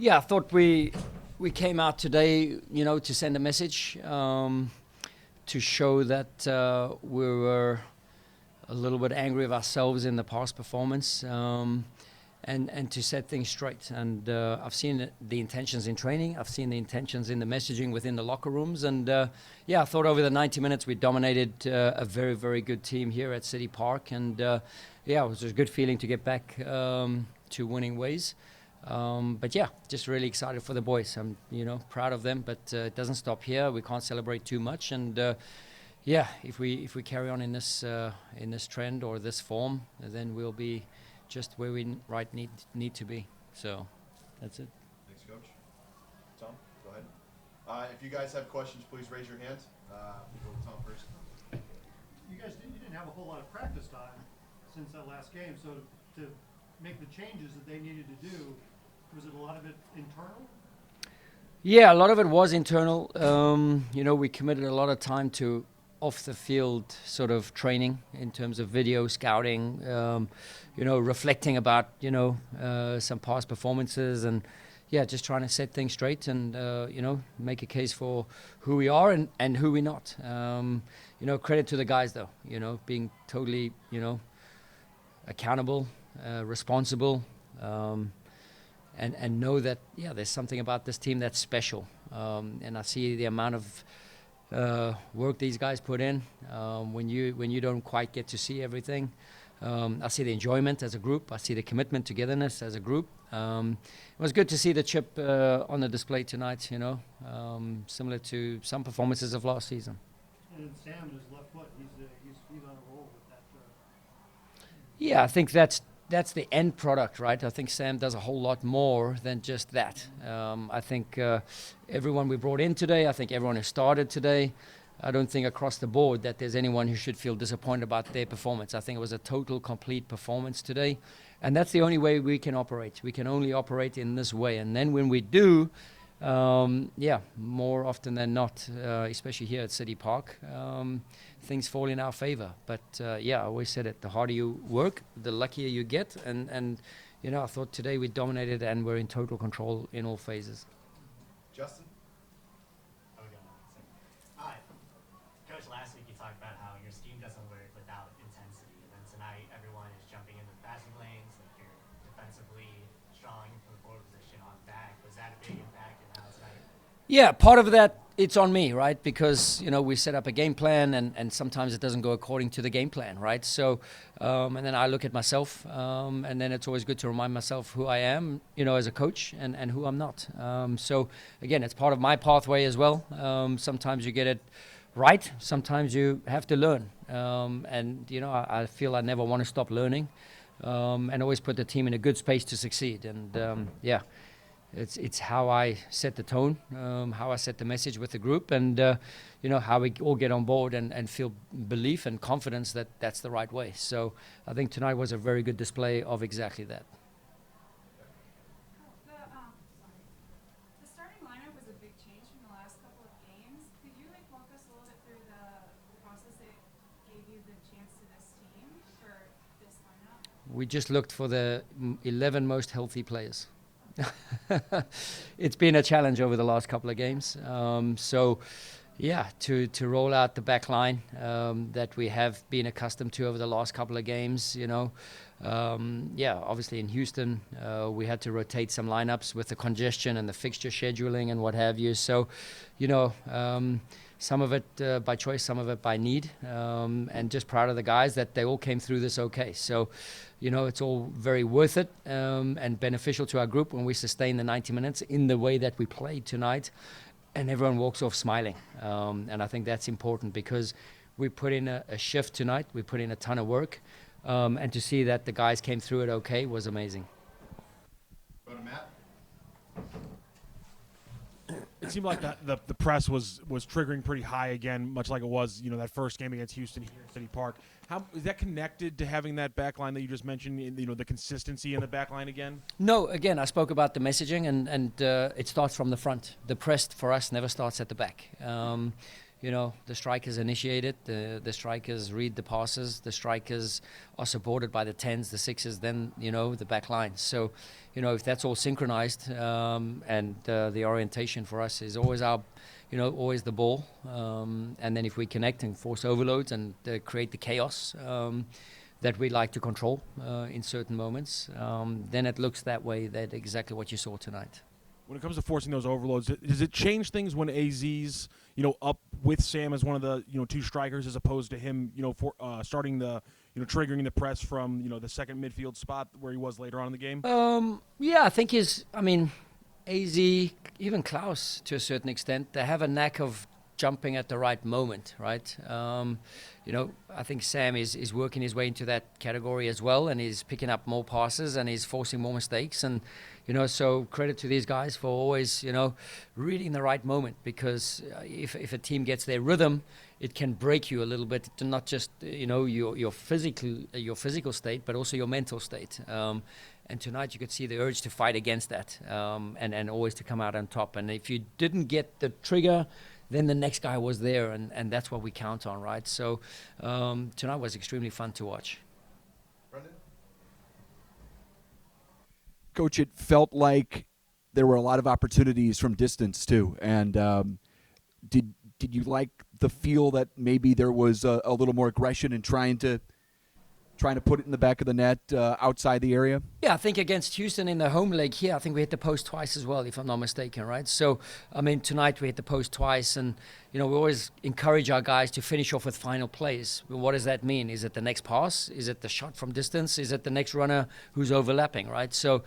Yeah, I thought we came out today, to send a message, to show that we were a little bit angry with ourselves in the past performance, and to set things straight. And I've seen the intentions in training. I've seen the intentions in the messaging within the locker rooms. And I thought over the 90 minutes we dominated a very, very good team here at City Park. And it was a good feeling to get back to winning ways. But just really excited for the boys. I'm, proud of them, but it doesn't stop here. We can't celebrate too much. And if we carry on in this trend or this form, then we'll be just where we need to be. So that's it. Thanks, Coach. Tom, go ahead. If you guys have questions, please raise your hand. We'll go with Tom first. You didn't have a whole lot of practice time since that last game, so to make the changes that they needed to do, was it a lot of it internal? Yeah, a lot of it was internal. We committed a lot of time to off the field sort of training in terms of video scouting, reflecting about, some past performances and, just trying to set things straight and, make a case for who we are and who we're not. Credit to the guys though, being totally, accountable, responsible, and know that, there's something about this team that's special. And I see the amount of work these guys put in when you don't quite get to see everything. I see the enjoyment as a group. I see the commitment, togetherness as a group. It was good to see the chip on the display tonight, similar to some performances of last season. And Sam, his left foot, he's on a roll with that. Yeah, I think that's the end product, right? I think Sam does a whole lot more than just that. I think everyone we brought in today, I think everyone who started today, I don't think across the board that there's anyone who should feel disappointed about their performance. I think it was a total, complete performance today. And that's the only way we can operate. We can only operate in this way. And then when we do, more often than not, especially here at City Park, things fall in our favor. But I always said it, the harder you work, the luckier you get. And I thought today we dominated and we're in total control in all phases. Justin? Hi. Coach, last week you talked about how your scheme doesn't work without intensity. And then tonight everyone is jumping into the passing lanes. Like you're defensively strong from the forward position on back. Was that a big impact in how tonight? Yeah, part of that, it's on me, right? Because, we set up a game plan and sometimes it doesn't go according to the game plan, right? So, and then I look at myself, and then it's always good to remind myself who I am, as a coach and who I'm not. So, again, it's part of my pathway as well. Sometimes you get it right. Sometimes you have to learn. I feel I never want to stop learning and always put the team in a good space to succeed. And, It's how I set the tone, how I set the message with the group, and how we all get on board and feel belief and confidence that that's the right way. So I think tonight was a very good display of exactly that. The starting lineup was a big change from the last couple of games. Could you walk us a little bit through the process that gave you the chance to this team for this lineup? We just looked for the 11 most healthy players. It's been a challenge over the last couple of games. To roll out the back line that we have been accustomed to over the last couple of games, obviously in Houston, we had to rotate some lineups with the congestion and the fixture scheduling and what have you. So, some of it by choice, some of it by need, and just proud of the guys that they all came through this okay. So, it's all very worth it and beneficial to our group when we sustain the 90 minutes in the way that we played tonight, and everyone walks off smiling. And I think that's important because we put in a shift tonight. We put in a ton of work, and to see that the guys came through it okay was amazing. Go to Matt. It seemed like the press was triggering pretty high again, much like it was, that first game against Houston here at City Park. How is that connected to having that back line that you just mentioned, the consistency in the back line again? No, again, I spoke about the messaging, and it starts from the front. The press for us never starts at the back. the strikers initiate it, the strikers read the passes, the strikers are supported by the 10s, the 6s, then, the back line. So, if that's all synchronized, and the orientation for us is always always the ball. And then if we connect and force overloads and create the chaos that we like to control in certain moments, then it looks that way, that exactly what you saw tonight. When it comes to forcing those overloads, does it change things when AZ's, up with Sam as one of the, two strikers as opposed to him, starting the, triggering the press from, the second midfield spot where he was later on in the game? Yeah, I think AZ, even Klaus to a certain extent, they have a knack of jumping at the right moment, right? I think Sam is working his way into that category as well, and he's picking up more passes and he's forcing more mistakes. And, so credit to these guys for always, reading the right moment, because if a team gets their rhythm, it can break you a little bit, to not just, your physical state, but also your mental state. And tonight you could see the urge to fight against that, and always to come out on top. And if you didn't get the trigger, then the next guy was there, and that's what we count on, right? So tonight was extremely fun to watch. Brendan? Coach, it felt like there were a lot of opportunities from distance too. And did you like the feel that maybe there was a little more aggression in trying to put it in the back of the net outside the area? Yeah, I think against Houston in the home leg here, I think we hit the post twice as well, if I'm not mistaken, right? So, tonight we hit the post twice, and, we always encourage our guys to finish off with final plays. Well, what does that mean? Is it the next pass? Is it the shot from distance? Is it the next runner who's overlapping, right? So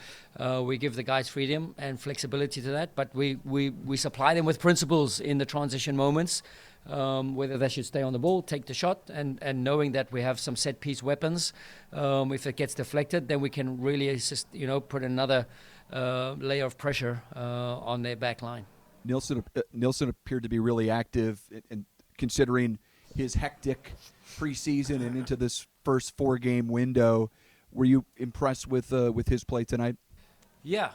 we give the guys freedom and flexibility to that, but we supply them with principles in the transition moments. Whether they should stay on the ball, take the shot, and knowing that we have some set-piece weapons. If it gets deflected, then we can really assist, put another layer of pressure on their back line. Nilsson appeared to be really active, and considering his hectic preseason and into this first 4-game window, were you impressed with his play tonight? Yeah,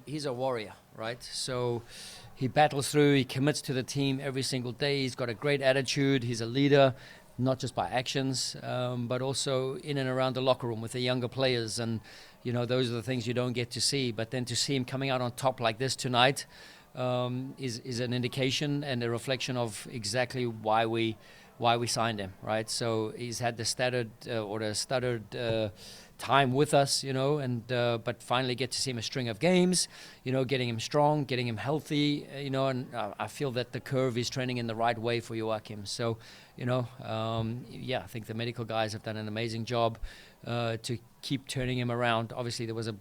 he's a warrior, right? So he battles through, he commits to the team every single day. He's got a great attitude. He's a leader, not just by actions, but also in and around the locker room with the younger players. And, those are the things you don't get to see. But then to see him coming out on top like this tonight is an indication and a reflection of exactly why we signed him, right? So he's had the stuttered time with us, but finally get to see him a string of games, getting him strong, getting him healthy, and I feel that the curve is trending in the right way for Joachim. So, I think the medical guys have done an amazing job to keep turning him around. Obviously, there was a,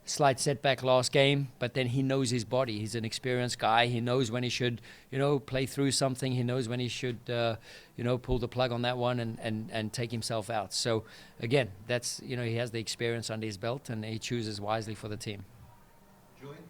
slight setback last game, but then he knows his body. He's an experienced guy. He knows when he should, play through something. He knows when he should, pull the plug on that one and take himself out. So again, that's, he has the experience under his belt, and he chooses wisely for the team. Julian?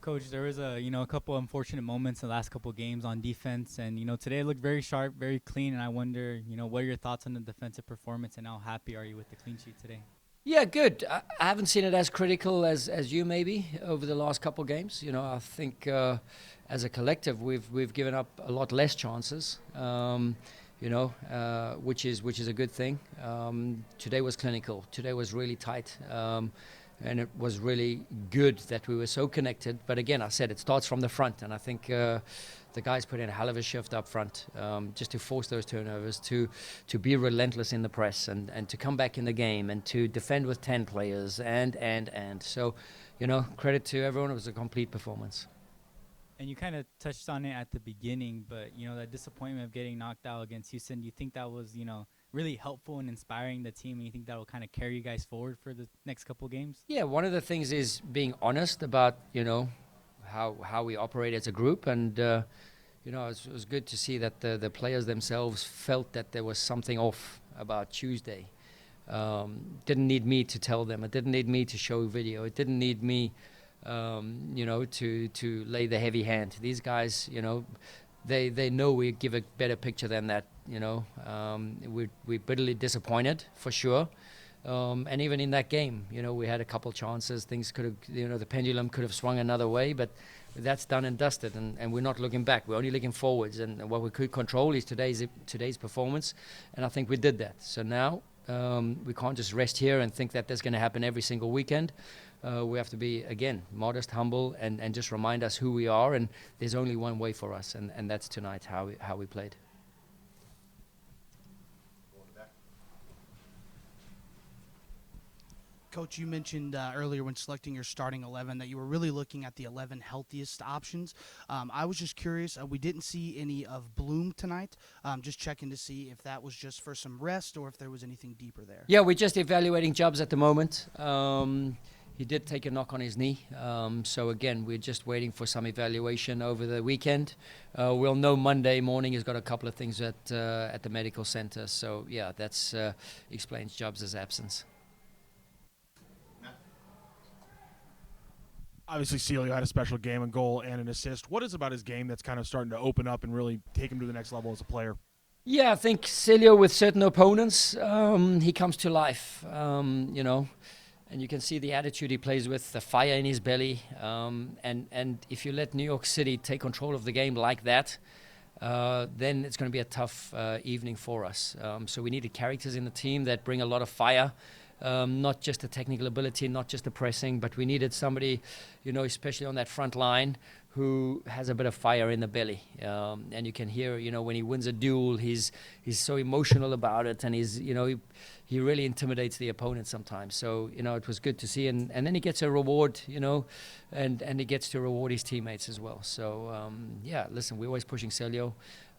Coach, there was a couple unfortunate moments in the last couple of games on defense, and today it looked very sharp, very clean, and I wonder what are your thoughts on the defensive performance, and how happy are you with the clean sheet today? Yeah, good. I haven't seen it as critical as you maybe over the last couple of games. I think as a collective we've given up a lot less chances. Which is a good thing. Today was clinical. Today was really tight. And it was really good that we were so connected. But again, I said it starts from the front, and I think the guys put in a hell of a shift up front, just to force those turnovers, to be relentless in the press, and to come back in the game, and to defend with 10 players, and so, credit to everyone. It was a complete performance. And you kind of touched on it at the beginning, but that disappointment of getting knocked out against Houston, do you think that was really helpful in inspiring the team, and you think that will kind of carry you guys forward for the next couple of games? Yeah, one of the things is being honest about how we operate as a group, and it was good to see that the players themselves felt that there was something off about Tuesday. Didn't need me to tell them. It didn't need me to show video. It didn't need me to lay the heavy hand. These guys, they know we give a better picture than that. We're bitterly disappointed for sure, And even in that game, we had a couple chances. Things could have, the pendulum could have swung another way, but that's done and dusted, and we're not looking back. We're only looking forwards, and what we could control is today's performance, and I think we did that. So now we can't just rest here and think that that's going to happen every single weekend. We have to be, again, modest, humble, and just remind us who we are, and there's only one way for us, and that's tonight, how we played. Coach, you mentioned earlier when selecting your starting 11 that you were really looking at the 11 healthiest options. I was just curious. We didn't see any of Bloom tonight. Just checking to see if that was just for some rest or if there was anything deeper there. Yeah, we're just evaluating Jubbs at the moment. He did take a knock on his knee. So, again, we're just waiting for some evaluation over the weekend. We'll know Monday morning. He's got a couple of things at the medical center. So, yeah, that's explains Jubbs' absence. Obviously, Célio had a special game, a goal, and an assist. What is about his game that's kind of starting to open up and really take him to the next level as a player? Yeah, I think Célio, with certain opponents, he comes to life, and you can see the attitude he plays with, the fire in his belly. And if you let New York City take control of the game like that, then it's going to be a tough evening for us. So we needed characters in the team that bring a lot of fire. Not just the technical ability, not just the pressing, but we needed somebody, especially on that front line, who has a bit of fire in the belly. And you can hear, when he wins a duel, he's so emotional about it, and he really intimidates the opponent sometimes. So, it was good to see. And then he gets a reward, and he gets to reward his teammates as well. So, listen, we're always pushing Célio.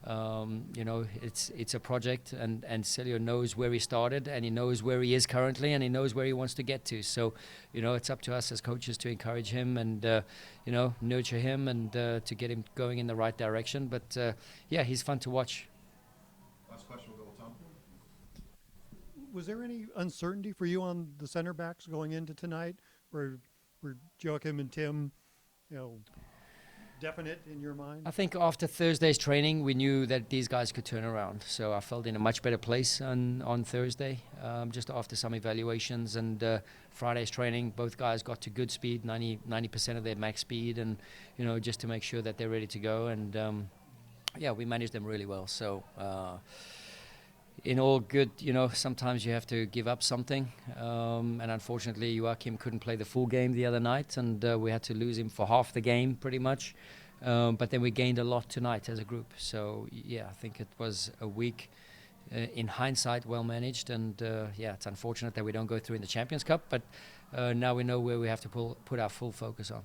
It's a project, and Célio knows where he started, and he knows where he is currently, and he knows where he wants to get to. So, it's up to us as coaches to encourage him and, nurture him and to get him going in the right direction. But, he's fun to watch. Last question will go with Tom. Was there any uncertainty for you on the center backs going into tonight? Were Joachim and Tim, definite in your mind? I think after Thursday's training, we knew that these guys could turn around. So I felt in a much better place on Thursday, just after some evaluations. And Friday's training, both guys got to good speed, 90% of their max speed, and, just to make sure that they're ready to go. And, we managed them really well. So in all good, sometimes you have to give up something. And unfortunately, Joachim couldn't play the full game the other night, and we had to lose him for half the game pretty much. But then we gained a lot tonight as a group. So, I think it was a week, in hindsight, well managed. And, it's unfortunate that we don't go through in the Champions Cup. But now we know where we have to put our full focus on.